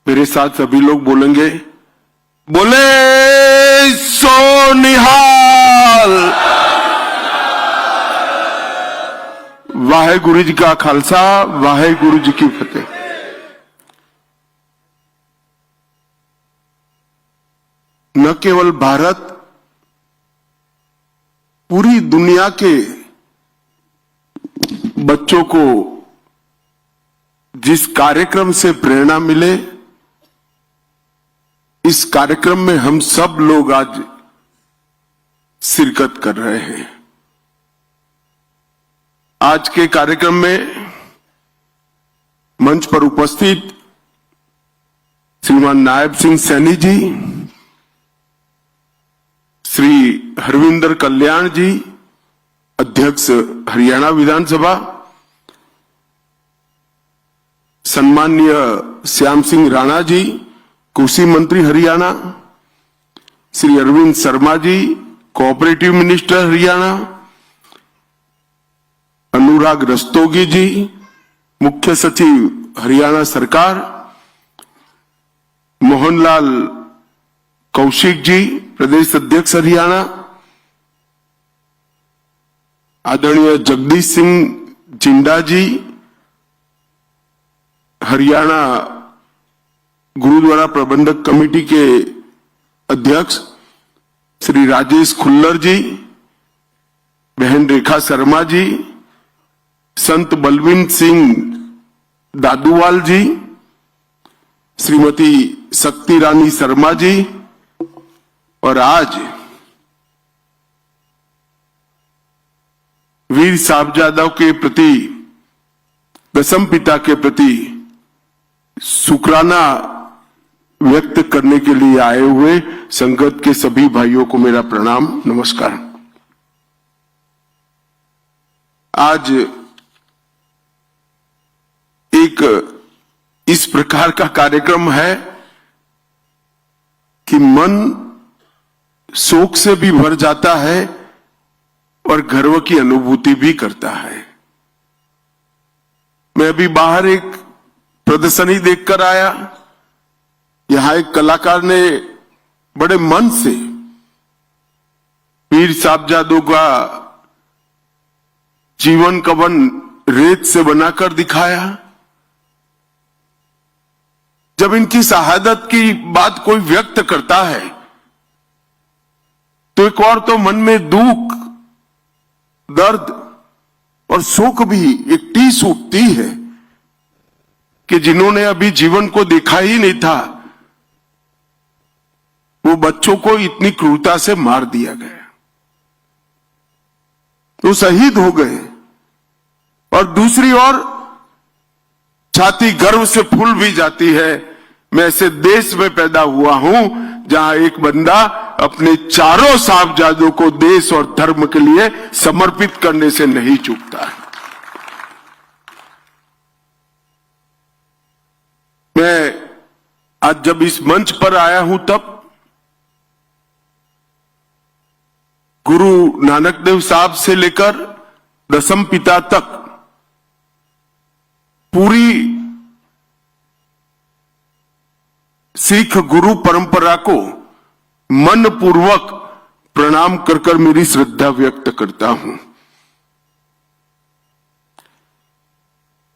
मेरे साथ सभी लोग बोलेंगे, बोले सो निहाल। वाहे गुरु जी का खालसा, वाहे गुरु जी की फतेह। न केवल भारत, पूरी दुनिया के बच्चों को जिस कार्यक्रम से प्रेरणा मिले, इस कार्यक्रम में हम सब लोग आज शिरकत कर रहे हैं। आज के कार्यक्रम में मंच पर उपस्थित श्रीमान नायब सिंह सैनी जी, श्री हरविंदर कल्याण जी, अध्यक्ष हरियाणा विधानसभा, सम्माननीय श्याम सिंह राणा जी, कृषि मंत्री हरियाणा, श्री अरविंद शर्मा जी, कोऑपरेटिव मिनिस्टर हरियाणा, अनुराग रस्तोगी जी, मुख्य सचिव हरियाणा सरकार, मोहनलाल कौशिक जी, प्रदेश अध्यक्ष हरियाणा, आदरणीय जगदीश सिंह जिंडा जी, हरियाणा गुरुद्वारा प्रबंधक कमेटी के अध्यक्ष, श्री राजेश खुल्लर जी, बहन रेखा शर्मा जी, संत बलविंद सिंह दादूवाल जी, श्रीमती शक्ति रानी शर्मा जी, और आज वीर साहबजादों के प्रति, दशम पिता के प्रति शुक्राना व्यक्त करने के लिए आए हुए संगत के सभी भाइयों को मेरा प्रणाम, नमस्कार। आज एक इस प्रकार का कार्यक्रम है कि मन शोक से भी भर जाता है और गर्व की अनुभूति भी करता है। मैं अभी बाहर एक प्रदर्शनी देखकर आया। यहां एक कलाकार ने बड़े मन से वीर साहबजादों का जीवन कवन रेत से बनाकर दिखाया। जब इनकी शहादत की बात कोई व्यक्त करता है तो एक और तो मन में दुख, दर्द और शोक भी एक टीस उठती है कि जिन्होंने अभी जीवन को देखा ही नहीं था, वो बच्चों को इतनी क्रूरता से मार दिया गया, तो शहीद हो गए। और दूसरी ओर छाती गर्व से फूल भी जाती है, मैं ऐसे देश में पैदा हुआ हूं जहां एक बंदा अपने चारों साहबजादों को देश और धर्म के लिए समर्पित करने से नहीं चूकता है। मैं आज जब इस मंच पर आया हूं तब गुरु नानक देव साहब से लेकर दशम पिता तक पूरी सिख गुरु परंपरा को मन पूर्वक प्रणाम कर मेरी श्रद्धा व्यक्त करता हूं।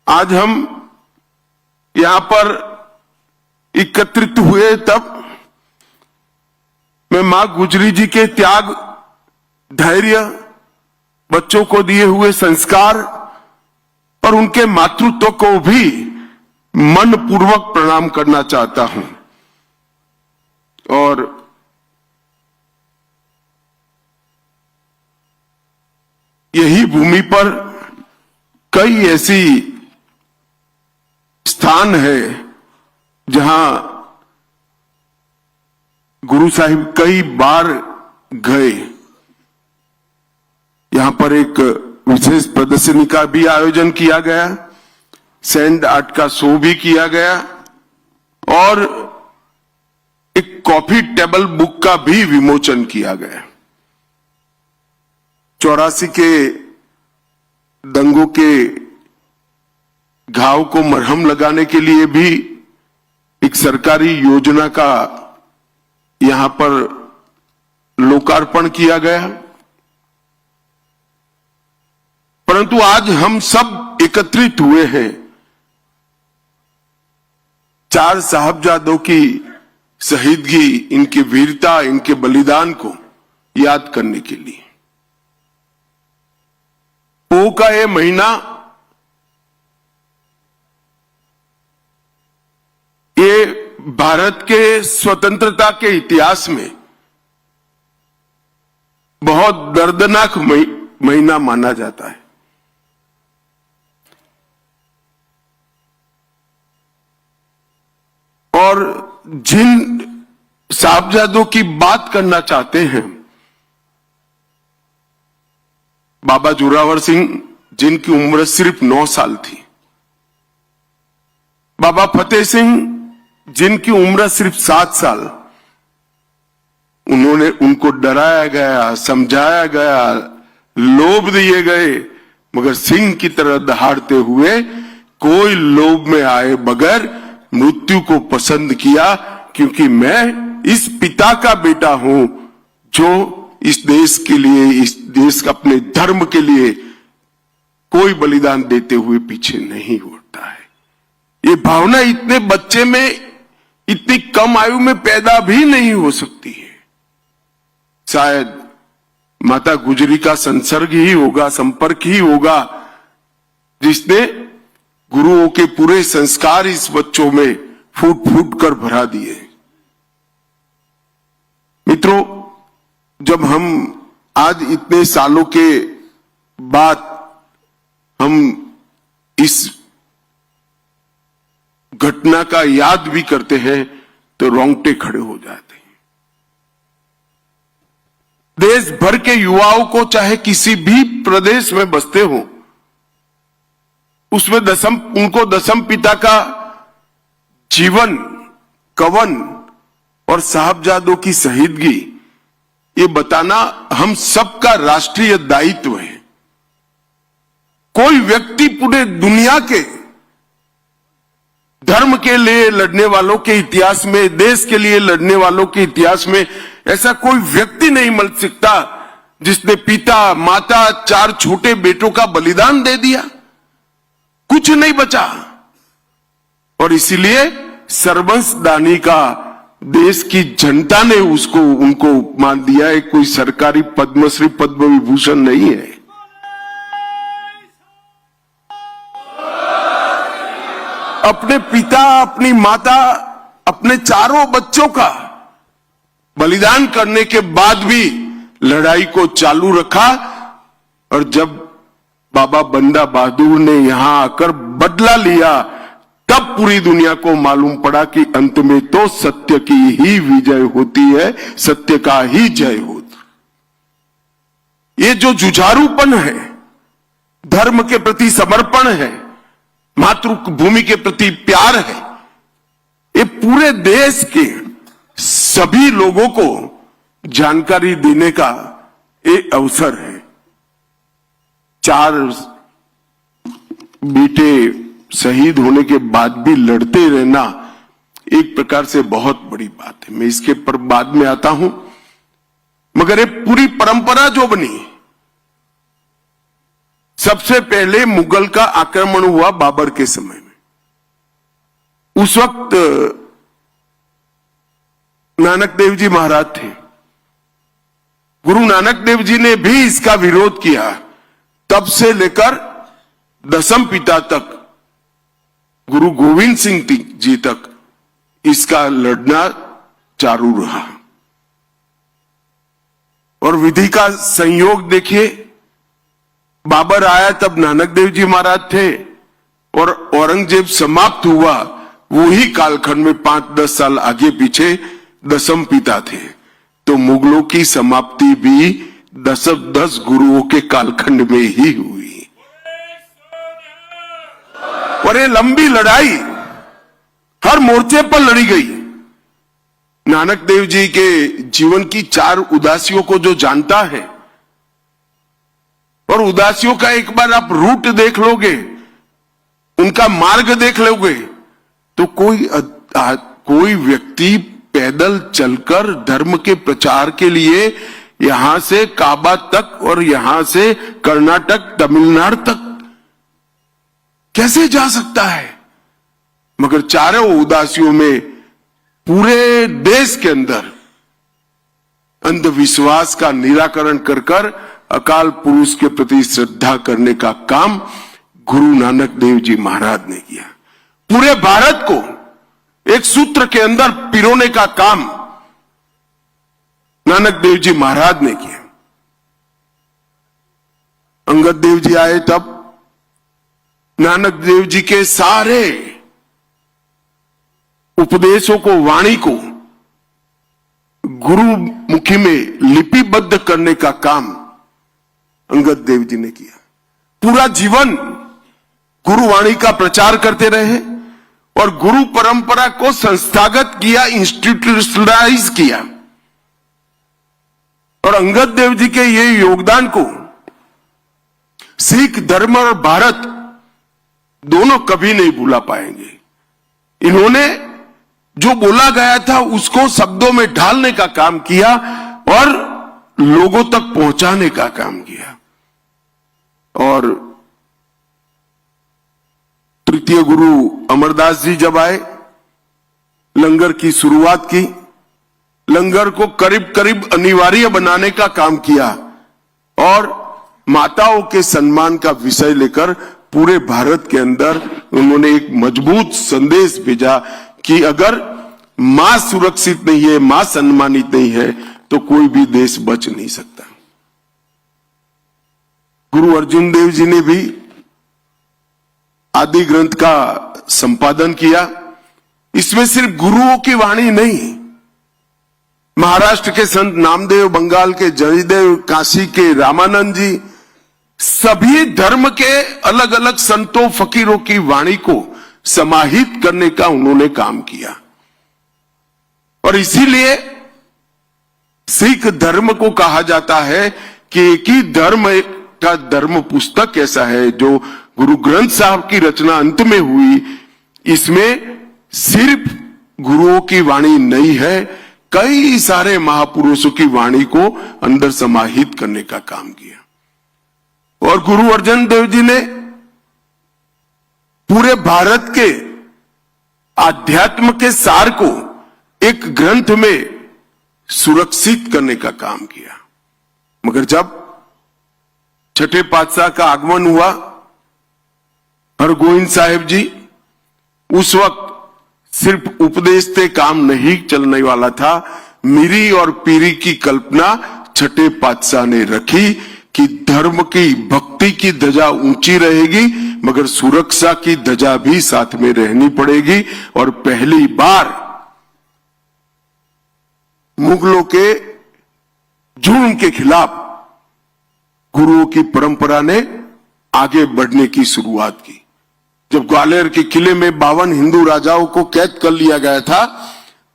आज हम यहां पर एकत्रित हुए तब मैं मां गुजरी जी के त्याग, धैर्य, बच्चों को दिए हुए संस्कार और उनके मातृत्व को भी मन पूर्वक प्रणाम करना चाहता हूं। और यही भूमि पर कई ऐसी स्थान है जहां गुरु साहिब कई बार गए। यहां पर एक विशेष प्रदर्शनी का भी आयोजन किया गया, सैंड आर्ट का शो भी किया गया और एक कॉफी टेबल बुक का भी विमोचन किया गया। 84 के दंगों के घाव को मरहम लगाने के लिए भी एक सरकारी योजना का यहां पर लोकार्पण किया गया। परंतु आज हम सब एकत्रित हुए हैं 4 साहबजादों की शहीदगी, इनकी वीरता, इनके बलिदान को याद करने के लिए। पोह का ये महीना ये भारत के स्वतंत्रता के इतिहास में बहुत दर्दनाक महीना माना जाता है। और जिन साहबजादों की बात करना चाहते हैं, बाबा जोरावर सिंह जिनकी उम्र सिर्फ 9 साल थी, बाबा फतेह सिंह जिनकी उम्र सिर्फ 7 साल, उनको डराया गया, समझाया गया, लोभ दिए गए, मगर सिंह की तरह दहाड़ते हुए कोई लोभ में आए बगैर मृत्यु को पसंद किया, क्योंकि मैं इस पिता का बेटा हूं जो इस देश के लिए, इस देश का अपने धर्म के लिए कोई बलिदान देते हुए पीछे नहीं हटता है। ये भावना इतने बच्चे में, इतनी कम आयु में पैदा भी नहीं हो सकती है। शायद माता गुजरी का संसर्ग ही होगा, संपर्क ही होगा, जिसने गुरुओं के पूरे संस्कार इस बच्चों में फूट फूट कर भरा दिए। मित्रों, जब हम आज इतने सालों के बाद हम इस घटना का याद भी करते हैं तो रोंगटे खड़े हो जाते हैं। देश भर के युवाओं को, चाहे किसी भी प्रदेश में बसते हो, उसमें उनको दशम पिता का जीवन, कवन और साहबजादों की शहीदगी ये बताना हम सबका राष्ट्रीय दायित्व है। कोई व्यक्ति पूरे दुनिया के धर्म के लिए लड़ने वालों के इतिहास में, देश के लिए लड़ने वालों के इतिहास में ऐसा कोई व्यक्ति नहीं मिल सकता जिसने पिता, माता, 4 छोटे बेटों का बलिदान दे दिया, कुछ नहीं बचा। और इसीलिए सर्वंस दानी का देश की जनता ने उनको मान दिया है। कोई सरकारी पद्मश्री, पद्म विभूषण नहीं है। अपने पिता, अपनी माता, अपने 4 बच्चों का बलिदान करने के बाद भी लड़ाई को चालू रखा। और जब बाबा बंदा बहादुर ने यहां आकर बदला लिया, तब पूरी दुनिया को मालूम पड़ा कि अंत में तो सत्य की ही विजय होती है, सत्य का ही जय होता। ये जो जुझारूपन है, धर्म के प्रति समर्पण है, मातृभूमि के प्रति प्यार है, ये पूरे देश के सभी लोगों को जानकारी देने का एक अवसर है। 4 बेटे शहीद होने के बाद भी लड़ते रहना एक प्रकार से बहुत बड़ी बात है। मैं इसके पर बाद में आता हूं, मगर ये पूरी परंपरा जो बनी, सबसे पहले मुगल का आक्रमण हुआ बाबर के समय में। उस वक्त नानक देव जी महाराज थे। गुरु नानक देव जी ने भी इसका विरोध किया। तब से लेकर दशम पिता तक, गुरु गोविंद सिंह जी तक इसका लड़ना चालू रहा। और विधि का संयोग देखिए, बाबर आया तब नानक देव जी महाराज थे, और औरंगजेब समाप्त हुआ वही कालखंड में 5-10 साल आगे पीछे दशम पिता थे। तो मुगलों की समाप्ति भी 10 गुरुओं के कालखंड में ही हुई। और ये लंबी लड़ाई हर मोर्चे पर लड़ी गई। नानक देव जी के जीवन की 4 उदासियों को जो जानता है, और उदासियों का एक बार आप रूट देख लोगे, उनका मार्ग देख लोगे, तो कोई कोई व्यक्ति पैदल चलकर धर्म के प्रचार के लिए यहां से काबा तक और यहां से कर्नाटक तमिलनाडु तक कैसे जा सकता है? मगर चारों उदासियों में पूरे देश के अंदर अंधविश्वास का निराकरण कर कर अकाल पुरुष के प्रति श्रद्धा करने का काम गुरु नानक देव जी महाराज ने किया। पूरे भारत को एक सूत्र के अंदर पिरोने का काम नानक देव जी महाराज ने किया। अंगद देव जी आए तब नानक देव जी के सारे उपदेशों को, वाणी को गुरुमुखी में लिपिबद्ध करने का काम अंगद देव जी ने किया। पूरा जीवन गुरुवाणी का प्रचार करते रहे और गुरु परंपरा को संस्थागत किया, इंस्टीट्यूशनलाइज किया। और अंगद देव जी के ये योगदान को सिख धर्म और भारत दोनों कभी नहीं भूला पाएंगे। इन्होंने जो बोला गया था उसको शब्दों में ढालने का काम किया और लोगों तक पहुंचाने का काम किया। और तृतीय गुरु अमरदास जी जब आए, लंगर की शुरुआत की, लंगर को करीब करीब अनिवार्य बनाने का काम किया और माताओं के सम्मान का विषय लेकर पूरे भारत के अंदर उन्होंने एक मजबूत संदेश भेजा कि अगर मां सुरक्षित नहीं है, मां सम्मानित नहीं है तो कोई भी देश बच नहीं सकता। गुरु अर्जुन देव जी ने भी आदि ग्रंथ का संपादन किया। इसमें सिर्फ गुरुओं की वाणी नहीं, महाराष्ट्र के संत नामदेव, बंगाल के जयदेव, काशी के रामानंद जी, सभी धर्म के अलग अलग संतों फकीरों की वाणी को समाहित करने का उन्होंने काम किया। और इसीलिए सिख धर्म को कहा जाता है कि एक ही धर्म का धर्म पुस्तक ऐसा है जो गुरु ग्रंथ साहब की रचना अंत में हुई। इसमें सिर्फ गुरुओं की वाणी नहीं है, कई सारे महापुरुषों की वाणी को अंदर समाहित करने का काम किया। और गुरु अर्जन देव जी ने पूरे भारत के आध्यात्म के सार को एक ग्रंथ में सुरक्षित करने का काम किया। मगर जब छठे पातशाह का आगमन हुआ, हरगोविंद साहिब जी, उस वक्त सिर्फ उपदेश से काम नहीं चलने वाला था। मीरी और पीरी की कल्पना छठे पातशाह ने रखी कि धर्म की, भक्ति की ध्वजा ऊंची रहेगी मगर सुरक्षा की ध्वजा भी साथ में रहनी पड़ेगी। और पहली बार मुगलों के जुल्म के खिलाफ गुरुओं की परंपरा ने आगे बढ़ने की शुरुआत की। जब ग्वालियर के किले में 52 हिंदू राजाओं को कैद कर लिया गया था,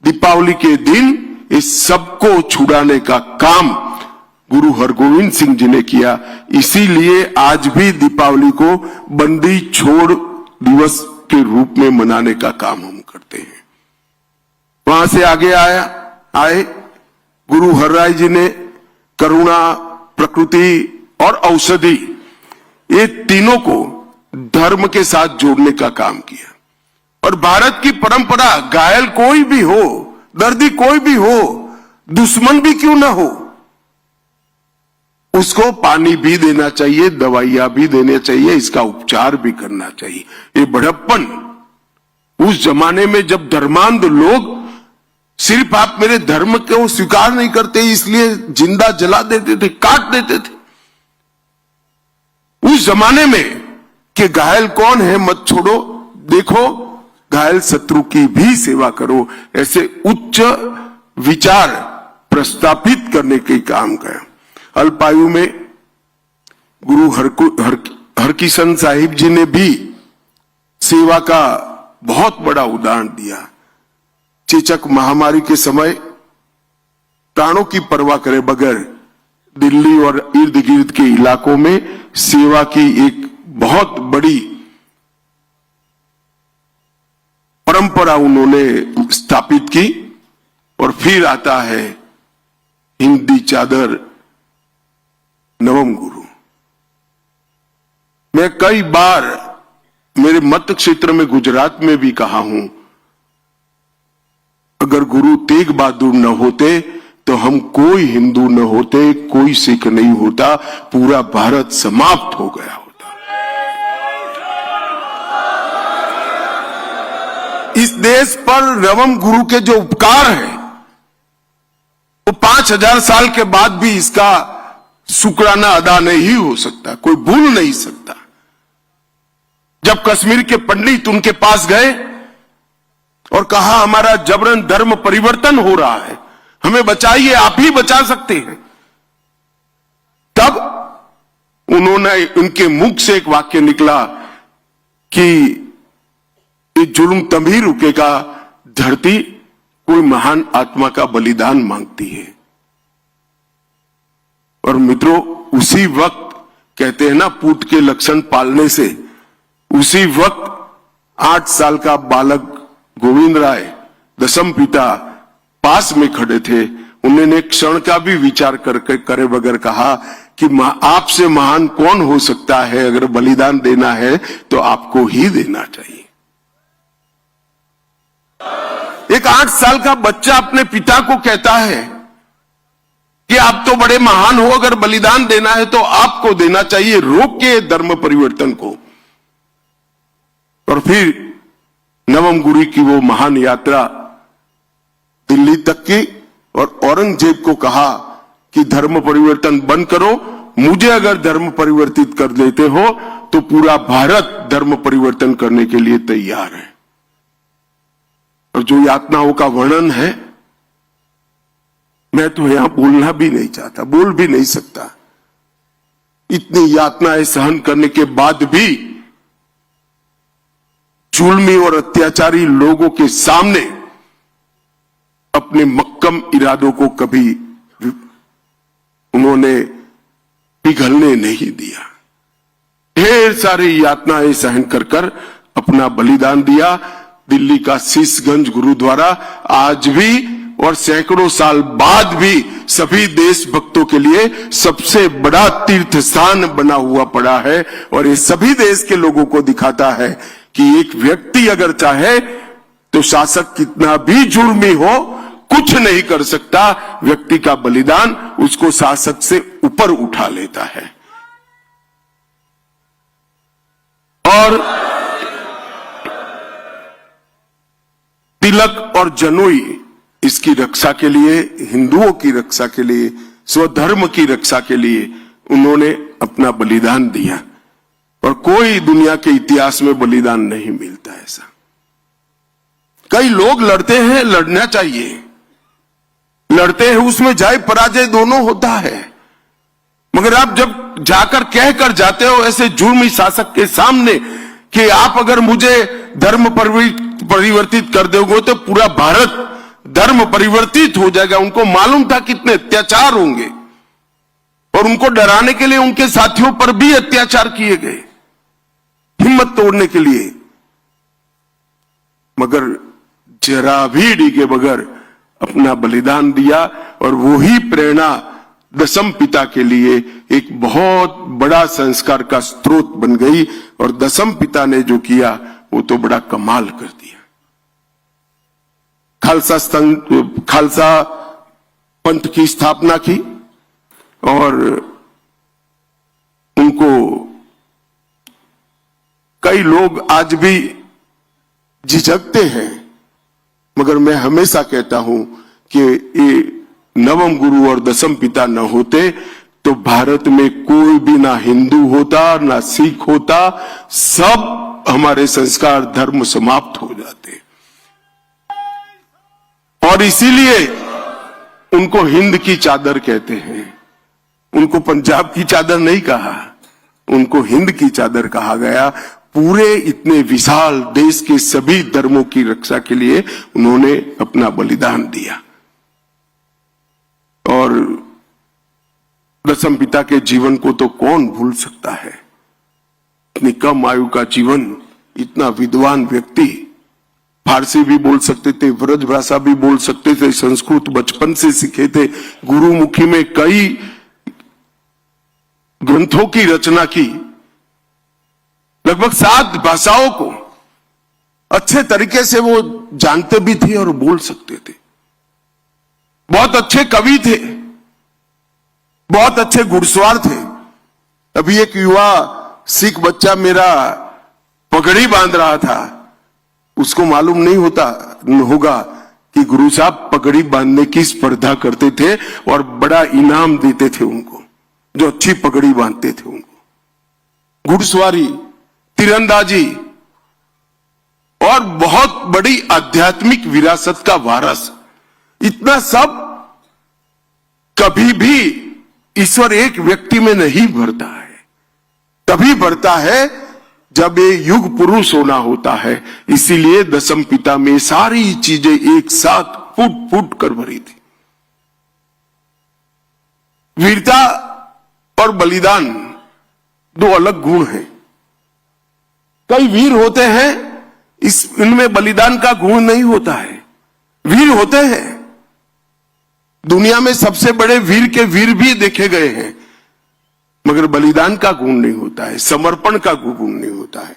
दीपावली के दिन इस सबको छुड़ाने का काम गुरु हरगोविंद सिंह जी ने किया। इसीलिए आज भी दीपावली को बंदी छोड़ दिवस के रूप में मनाने का काम हम करते हैं। वहां से आगे आए गुरु हरराय जी ने करुणा, प्रकृति और औषधि, ये तीनों को धर्म के साथ जोड़ने का काम किया। और भारत की परंपरा, घायल कोई भी हो, दर्दी कोई भी हो, दुश्मन भी क्यों ना हो, उसको पानी भी देना चाहिए, दवाइयां भी देनी चाहिए, इसका उपचार भी करना चाहिए। ये बड़प्पन उस जमाने में जब धर्मांध लोग सिर्फ आप मेरे धर्म को स्वीकार नहीं करते इसलिए जिंदा जला देते थे, काट देते थे। उस जमाने में कि घायल कौन है मत छोड़ो, देखो घायल शत्रु की भी सेवा करो, ऐसे उच्च विचार प्रस्तापित करने के काम किया। अल्पायु में गुरु हरकिशन साहिब जी ने भी सेवा का बहुत बड़ा उदाहरण दिया। चेचक महामारी के समय प्राणों की परवाह करे बगैर दिल्ली और इर्द गिर्द के इलाकों में सेवा की एक बहुत बड़ी परंपरा उन्होंने स्थापित की। और फिर आता है हिंदी चादर नवम गुरु। मैं कई बार मेरे मत क्षेत्र में गुजरात में भी कहा हूं, अगर गुरु तेग बहादुर न होते तो हम कोई हिंदू न होते, कोई सिख नहीं होता, पूरा भारत समाप्त हो गया होता। इस देश पर नवम गुरु के जो उपकार हैं वो 5000 साल के बाद भी इसका शुक्राना अदा नहीं हो सकता, कोई भूल नहीं सकता। जब कश्मीर के पंडित उनके पास गए और कहा हमारा जबरन धर्म परिवर्तन हो रहा है, हमें बचाइए, आप ही बचा सकते हैं, तब उन्होंने उनके मुख से एक वाक्य निकला कि ये जुल्म तभी रुकेगा धरती कोई महान आत्मा का बलिदान मांगती है। और मित्रों, उसी वक्त कहते हैं ना, पूत के लक्षण पालने से, उसी वक्त 8 साल का बालक गोविंद राय दशम पिता पास में खड़े थे। उन्होंने क्षण का भी विचार करके करे बगैर कहा कि आपसे महान कौन हो सकता है, अगर बलिदान देना है तो आपको ही देना चाहिए। एक 8 साल का बच्चा अपने पिता को कहता है कि आप तो बड़े महान हो, अगर बलिदान देना है तो आपको देना चाहिए, रोक के धर्म परिवर्तन को। और फिर नवम गुरु की वो महान यात्रा दिल्ली तक की, और औरंगजेब को कहा कि धर्म परिवर्तन बंद करो, मुझे अगर धर्म परिवर्तित कर देते हो तो पूरा भारत धर्म परिवर्तन करने के लिए तैयार है। और जो यातनाओं का वर्णन है, मैं तो यहां बोलना भी नहीं चाहता, बोल भी नहीं सकता। इतनी यातनाएं सहन करने के बाद भी जुल्मी और अत्याचारी लोगों के सामने अपने मक्कम इरादों को कभी उन्होंने पिघलने नहीं दिया। ढेर सारी यातनाएं सहन कर कर अपना बलिदान दिया। दिल्ली का शीशगंज गुरुद्वारा आज भी और सैकड़ों साल बाद भी सभी देशभक्तों के लिए सबसे बड़ा तीर्थ स्थान बना हुआ पड़ा है। और ये सभी देश के लोगों को दिखाता है कि एक व्यक्ति अगर चाहे तो शासक कितना भी जुर्मी हो कुछ नहीं कर सकता, व्यक्ति का बलिदान उसको शासक से ऊपर उठा लेता है। और तिलक और जनेऊ इसकी रक्षा के लिए, हिंदुओं की रक्षा के लिए, स्वधर्म की रक्षा के लिए उन्होंने अपना बलिदान दिया। और कोई दुनिया के इतिहास में बलिदान नहीं मिलता ऐसा। कई लोग लड़ते हैं, लड़ना चाहिए, लड़ते हैं, उसमें जय पराजय दोनों होता है, मगर आप जब जाकर कहकर जाते हो ऐसे जुर्मी शासक के सामने कि आप अगर मुझे धर्म परिवर्तित कर दोगे तो पूरा भारत धर्म परिवर्तित हो जाएगा। उनको मालूम था कितने अत्याचार होंगे और उनको डराने के लिए उनके साथियों पर भी अत्याचार किए गए, हिम्मत तोड़ने के लिए, मगर जरा भी डिगे बगैर अपना बलिदान दिया। और वही प्रेरणा दशम पिता के लिए एक बहुत बड़ा संस्कार का स्रोत बन गई। और दशम पिता ने जो किया वो तो बड़ा कमाल कर दिया। खालसा पंथ की स्थापना की और उनको कई लोग आज भी झिझकते हैं, मगर मैं हमेशा कहता हूं कि ये नवम गुरु और दशम पिता न होते तो भारत में कोई भी ना हिंदू होता ना सिख होता, सब हमारे संस्कार धर्म समाप्त हो जाते। और इसीलिए उनको हिंद की चादर कहते हैं। उनको पंजाब की चादर नहीं कहा, उनको हिंद की चादर कहा गया। पूरे इतने विशाल देश के सभी धर्मों की रक्षा के लिए उन्होंने अपना बलिदान दिया। और दशम पिता के जीवन को तो कौन भूल सकता है। इतनी कम आयु का जीवन, इतना विद्वान व्यक्ति, फारसी भी बोल सकते थे, ब्रज भाषा भी बोल सकते थे, संस्कृत बचपन से सीखे थे, गुरुमुखी में कई ग्रंथों की रचना की, लगभग 7 भाषाओं को अच्छे तरीके से वो जानते भी थे और बोल सकते थे। बहुत अच्छे कवि थे, बहुत अच्छे घुड़सवार थे। अभी एक युवा सिख बच्चा मेरा पगड़ी बांध रहा था, उसको मालूम नहीं होगा कि गुरु साहब पगड़ी बांधने की स्पर्धा करते थे और बड़ा इनाम देते थे उनको, जो अच्छी पगड़ी बांधते थे उनको। घुड़सवारी, तीरंदाजी और बहुत बड़ी आध्यात्मिक विरासत का वारस, इतना सब कभी भी ईश्वर एक व्यक्ति में नहीं भरता है, तभी भरता है जब ये युग पुरुष होना होता है। इसीलिए दशम पिता में सारी चीजें एक साथ फूट फूट कर भरी थी। वीरता और बलिदान 2 अलग गुण हैं। कई वीर होते हैं, इनमें बलिदान का गुण नहीं होता है। वीर होते हैं, दुनिया में सबसे बड़े वीर के वीर भी देखे गए हैं, मगर बलिदान का गुण नहीं होता है, समर्पण का गुण नहीं होता है।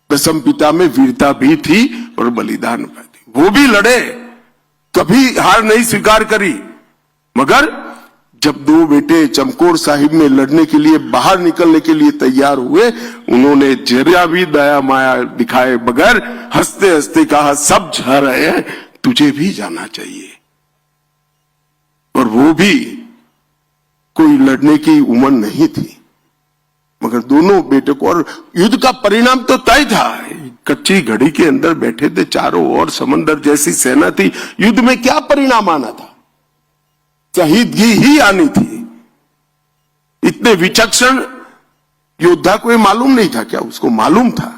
दशम पिता में वीरता भी थी और बलिदान भी थी। वो भी लड़े, कभी हार नहीं स्वीकार करी, मगर जब 2 बेटे चमकौर साहिब में लड़ने के लिए बाहर निकलने के लिए तैयार हुए, उन्होंने जरा भी दया माया दिखाए बगैर हंसते हंसते कहा, सब जा रहे हैं, तुझे भी जाना चाहिए। और वो भी कोई लड़ने की उम्र नहीं थी, मगर दोनों बेटे को, और युद्ध का परिणाम तो तय था। कच्ची घड़ी के अंदर बैठे थे, चारों ओर समंदर जैसी सेना थी, युद्ध में क्या परिणाम आना था? शहीदगी ही आनी थी। इतने विचक्षण योद्धा को ये मालूम नहीं था क्या? उसको मालूम था,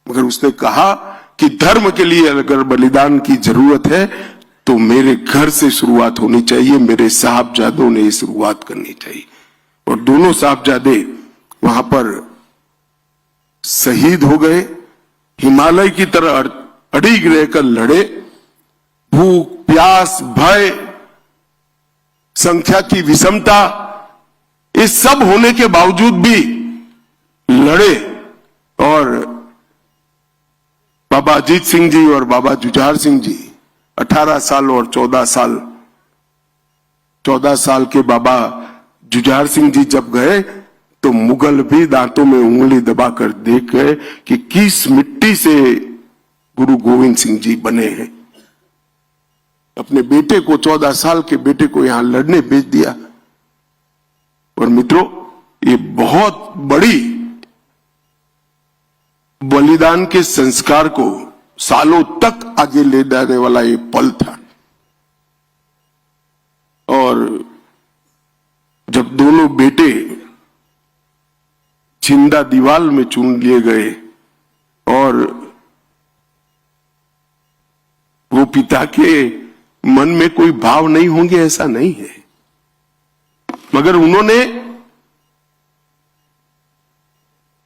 मगर उसने कहा कि धर्म के लिए अगर बलिदान की जरूरत है तो मेरे घर से शुरुआत होनी चाहिए, मेरे साहबजादों ने शुरुआत करनी चाहिए। और दोनों साहबजादे वहां पर शहीद हो गए, हिमालय की तरह अड़िग रहकर लड़े। भूख, प्यास, भय, संख्या की विषमता, ये सब होने के बावजूद भी लड़े। और बाबा अजीत सिंह जी और बाबा जुझार सिंह जी 18 साल और 14 साल, 14 साल के बाबा जुझार सिंह जी जब गए तो मुगल भी दांतों में उंगली दबाकर देख गए कि किस मिट्टी से गुरु गोविंद सिंह जी बने हैं। अपने बेटे को, 14 साल के बेटे को यहां लड़ने भेज दिया। और मित्रों, ये बहुत बड़ी बलिदान के संस्कार को सालों तक आगे ले जाने वाला ये पल था। और जब दोनों बेटे जिंदा दीवार में चुन लिए गए और वो पिता के मन में कोई भाव नहीं होंगे ऐसा नहीं है, मगर उन्होंने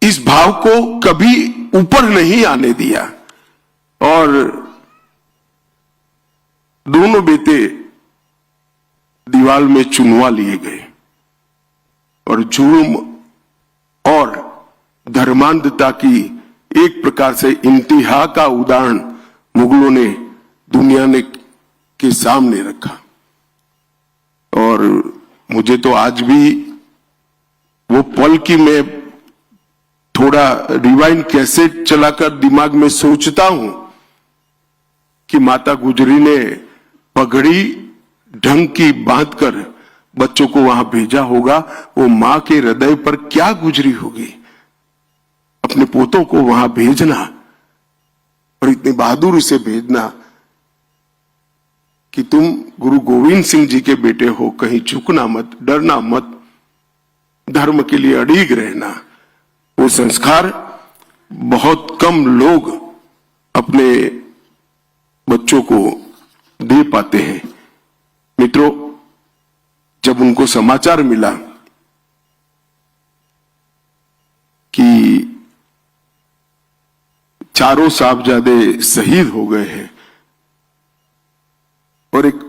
इस भाव को कभी ऊपर नहीं आने दिया। और दोनों बेटे दीवार में चुनवा लिए गए और जुल्म और धर्मांधता की एक प्रकार से इंतहा का उदाहरण मुगलों ने दुनिया ने के सामने रखा। और मुझे तो आज भी वो पल की मैं थोड़ा रिवाइंड कैसेट चलाकर दिमाग में सोचता हूं कि माता गुजरी ने पगड़ी ढंग की बांधकर बच्चों को वहां भेजा होगा। वो मां के हृदय पर क्या गुजरी होगी, अपने पोतों को वहां भेजना और इतनी बहादुरी से भेजना कि तुम गुरु गोविंद सिंह जी के बेटे हो, कहीं झुकना मत, डरना मत, धर्म के लिए अड़िग रहना। वो संस्कार बहुत कम लोग अपने बच्चों को दे पाते हैं। मित्रों, जब उनको समाचार मिला कि चारों साहबजादे शहीद हो गए हैं और एक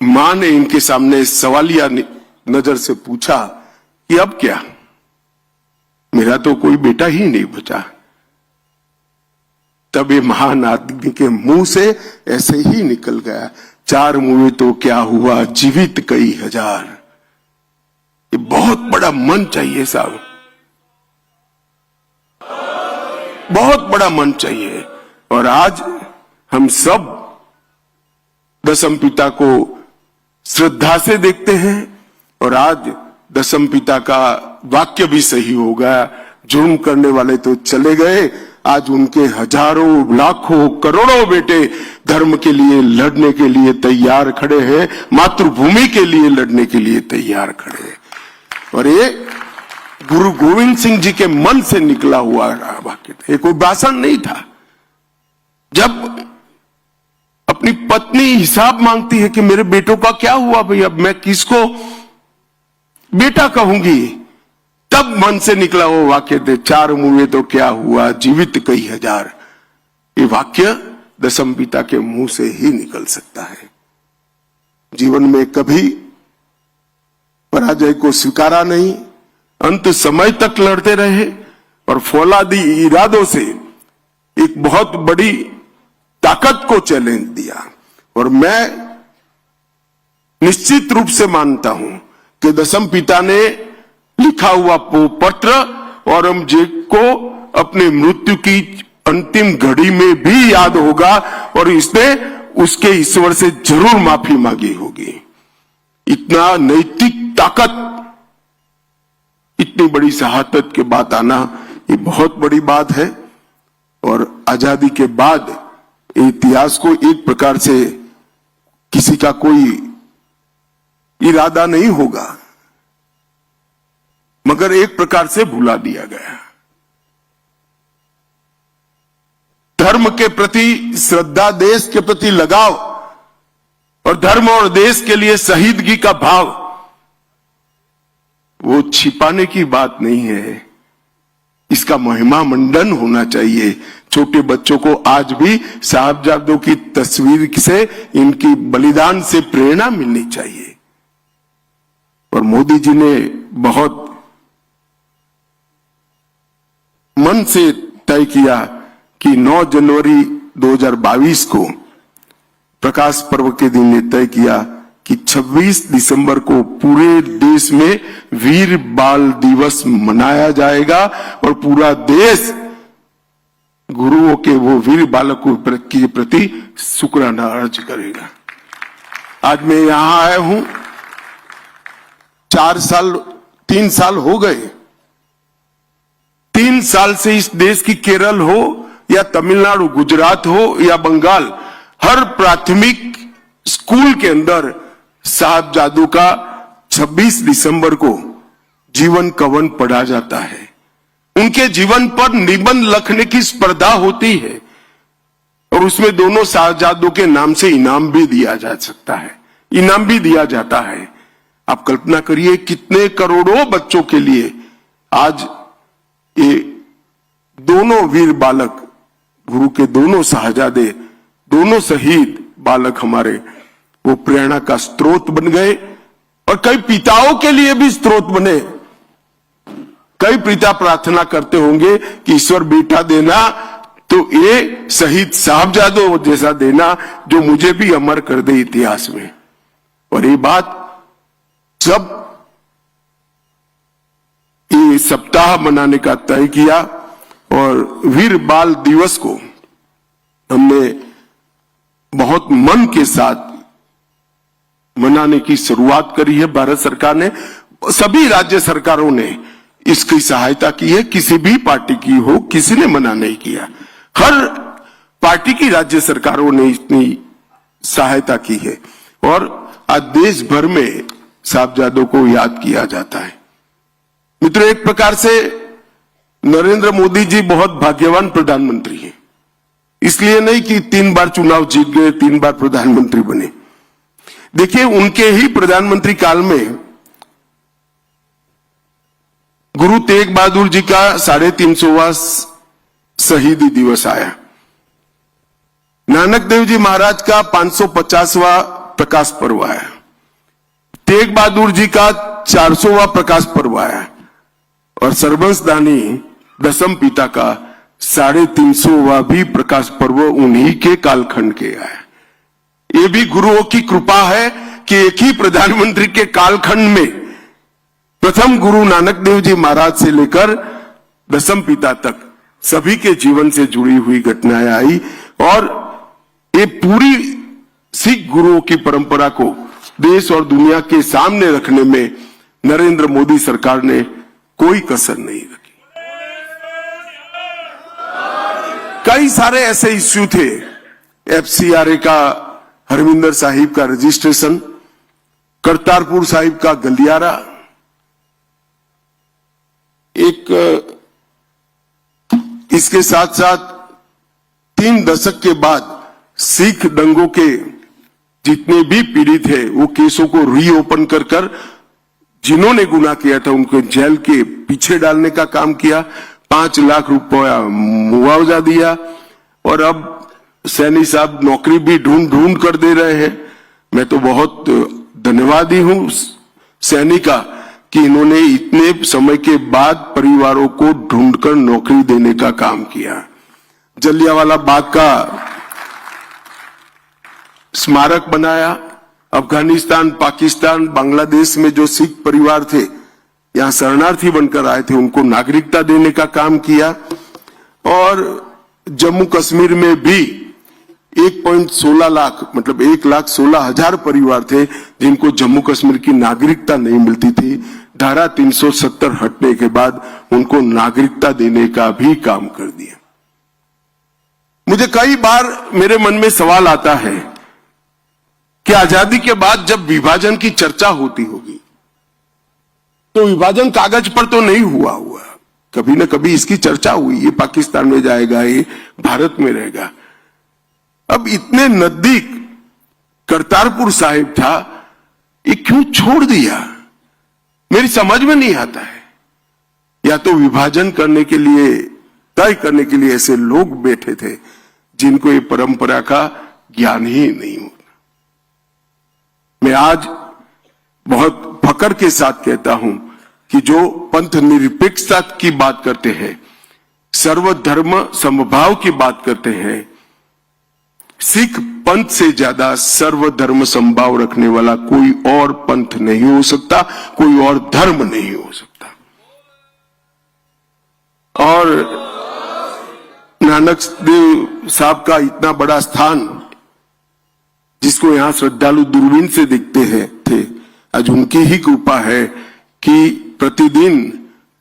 मां ने इनके सामने सवालिया नजर से पूछा कि अब क्या, मेरा तो कोई बेटा ही नहीं बचा। तब ये महान आदमी के मुंह से ऐसे ही निकल गया, चार मुए तो क्या हुआ, जीवित कई हजार। ये बहुत बड़ा मन चाहिए साहब, बहुत बड़ा मन चाहिए। और आज हम सब दशम पिता को श्रद्धा से देखते हैं और आज दशम पिता का वाक्य भी सही हो गया, जुर्म करने वाले तो चले गए, आज उनके हजारों लाखों करोड़ों बेटे धर्म के लिए लड़ने के लिए तैयार खड़े हैं, मातृभूमि के लिए लड़ने के लिए तैयार खड़े हैं। और ये गुरु गोविंद सिंह जी के मन से निकला हुआ वाक्य था, ये कोई भाषण नहीं था। जब अपनी पत्नी हिसाब मांगती है कि मेरे बेटों का क्या हुआ भाई, अब मैं किसको बेटा कहूंगी, तब मन से निकला वो वाक्य थे, चार मुए तो क्या हुआ, जीवित कई हजार। ये वाक्य दशम पिता के मुंह से ही निकल सकता है। जीवन में कभी पराजय को स्वीकारा नहीं, अंत समय तक लड़ते रहे और फौलादी इरादों से एक बहुत बड़ी ताकत को चैलेंज दिया। और मैं निश्चित रूप से मानता हूं कि दशम पिता ने लिखा हुआ पत्र औरंगजेब को अपनी मृत्यु की अंतिम घड़ी में भी याद होगा और इसने उसके ईश्वर से जरूर माफी मांगी होगी। इतना नैतिक ताकत, इतनी बड़ी शहादत के बाद आना, ये बहुत बड़ी बात है। और आजादी के बाद इतिहास को एक प्रकार से किसी का कोई इरादा नहीं होगा, मगर एक प्रकार से भुला दिया गया। धर्म के प्रति श्रद्धा, देश के प्रति लगाव और धर्म और देश के लिए शहीदगी का भाव, वो छिपाने की बात नहीं है, इसका महिमा मंडन होना चाहिए। छोटे बच्चों को आज भी साहबजादों की तस्वीर से, इनकी बलिदान से प्रेरणा मिलनी चाहिए। और मोदी जी ने बहुत मन से तय किया कि 9 जनवरी 2022 को प्रकाश पर्व के दिन ने तय किया कि 26 दिसंबर को पूरे देश में वीर बाल दिवस मनाया जाएगा और पूरा देश गुरुओं के वो वीर बालकों के प्रति शुक्राना अर्ज करेगा। आज मैं यहां आया हूं, 3 साल हो गए। 3 साल से इस देश की केरल हो या तमिलनाडु, गुजरात हो या बंगाल, हर प्राथमिक स्कूल के अंदर साहबजादों का 26 दिसंबर को जीवन कवन पढ़ा जाता है। उनके जीवन पर निबंध लिखने की स्पर्धा होती है और उसमें दोनों साहबजादों के नाम से इनाम भी दिया जा सकता है, इनाम भी दिया जाता है। आप कल्पना करिए कितने करोड़ों बच्चों के लिए आज ये दोनों वीर बालक, गुरु के दोनों साहबजादे, दोनों शहीद बालक हमारे, वो प्रेरणा का स्रोत बन गए और कई पिताओं के लिए भी स्रोत बने। कई पिता प्रार्थना करते होंगे कि ईश्वर बेटा देना तो ये शहीद साहबजादों जैसा देना जो मुझे भी अमर कर दे इतिहास में। और ये बात जब ये सप्ताह मनाने का तय किया और वीर बाल दिवस को हमने बहुत मन के साथ मनाने की शुरुआत करी है। भारत सरकार ने, सभी राज्य सरकारों ने इसकी सहायता की है, किसी भी पार्टी की हो, किसी ने मना नहीं किया। हर पार्टी की राज्य सरकारों ने इतनी सहायता की है और आज देश भर में साहबजादों को याद किया जाता है। मित्रों, एक प्रकार से नरेंद्र मोदी जी बहुत भाग्यवान प्रधानमंत्री हैं। इसलिए नहीं कि 3 बार चुनाव जीत गए, 3 बार प्रधानमंत्री बने। देखिए, उनके ही प्रधानमंत्री काल में गुरु तेग बहादुर जी का 350वां शहीदी दिवस आया। नानक देव जी महाराज का 550वां प्रकाश पर्व आया। तेग बहादुर जी का 400वां प्रकाश पर्व आया और सर्वंसदानी दसम पिता का 350वां भी प्रकाश पर्व उन्हीं के कालखंड के आया। ये भी गुरुओं की कृपा है कि एक ही प्रधानमंत्री के कालखंड में प्रथम गुरु नानक देव जी महाराज से लेकर दसम पिता तक सभी के जीवन से जुड़ी हुई घटनाएं आई और ये पूरी सिख गुरुओं की परंपरा को देश और दुनिया के सामने रखने में नरेंद्र मोदी सरकार ने कोई कसर नहीं रखी। कई सारे ऐसे इश्यू थे, FCRA का हरमिंदर साहिब का रजिस्ट्रेशन, करतारपुर साहिब का गलियारा, इसके साथ साथ 3 दशक के बाद सिख दंगों के जितने भी पीड़ित है वो केसों को रीओपन कर जिन्होंने गुनाह किया था उनको जेल के पीछे डालने का काम किया, 5 लाख रुपया मुआवजा दिया और अब सैनी साहब नौकरी भी ढूंढ कर दे रहे हैं। मैं तो बहुत धन्यवादी हूं सैनी का कि इन्होंने इतने समय के बाद परिवारों को ढूंढकर नौकरी देने का काम किया। जलियांवाला बाग का स्मारक बनाया। अफगानिस्तान, पाकिस्तान, बांग्लादेश में जो सिख परिवार थे यहां शरणार्थी बनकर आए थे उनको नागरिकता देने का काम किया और जम्मू कश्मीर में भी 1.16 लाख मतलब 1,16,000 परिवार थे जिनको जम्मू कश्मीर की नागरिकता नहीं मिलती थी। धारा 370 हटने के बाद उनको नागरिकता देने का भी काम कर दिया। मुझे कई बार मेरे मन में सवाल आता है कि आजादी के बाद जब विभाजन की चर्चा होती होगी तो विभाजन कागज पर तो नहीं हुआ, कभी न कभी इसकी चर्चा हुई, ये पाकिस्तान में जाएगा, ये भारत में रहेगा। अब इतने नजदीक करतारपुर साहिब था, ये क्यों छोड़ दिया, मेरी समझ में नहीं आता है। या तो विभाजन करने के लिए, तय करने के लिए ऐसे लोग बैठे थे जिनको ये परंपरा का ज्ञान ही नहीं होता। मैं आज बहुत फकर के साथ कहता हूं कि जो पंथ निरपेक्षता की बात करते हैं, सर्वधर्म समभाव की बात करते हैं, सिख पंथ से ज्यादा सर्वधर्म समभाव रखने वाला कोई और पंथ नहीं हो सकता, कोई और धर्म नहीं हो सकता। और नानक देव साहब का इतना बड़ा स्थान जिसको यहां श्रद्धालु दूरबीन से देखते थे, आज उनकी ही कृपा है कि प्रतिदिन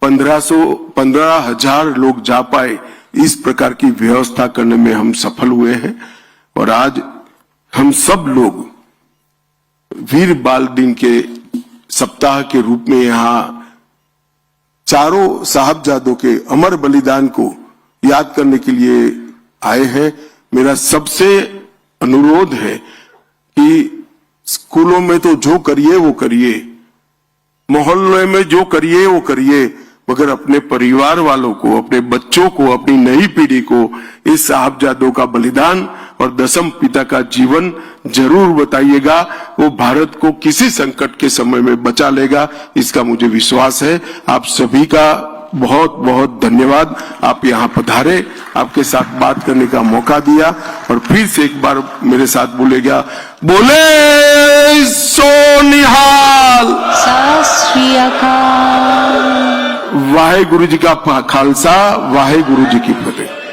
15,000 लोग जा पाए, इस प्रकार की व्यवस्था करने में हम सफल हुए हैं। और आज हम सब लोग वीर बाल दिन के सप्ताह के रूप में यहां चारों साहबजादों के अमर बलिदान को याद करने के लिए आए हैं। मेरा सबसे अनुरोध है कि स्कूलों में तो जो करिए वो करिए, मोहल्ले में जो करिए वो करिए, मगर अपने परिवार वालों को, अपने बच्चों को, अपनी नई पीढ़ी को इस साहबजादों का बलिदान और दसम पिता का जीवन जरूर बताइएगा। वो भारत को किसी संकट के समय में बचा लेगा, इसका मुझे विश्वास है। आप सभी का बहुत बहुत धन्यवाद। आप यहाँ पधारे, आपके साथ बात करने का मौका दिया और फिर से एक बार मेरे साथ बोलेगा, बोले सो निहाल, सत श्री अकाल। वाहे गुरु जी का खालसा, वाहे गुरु जी की फतेह।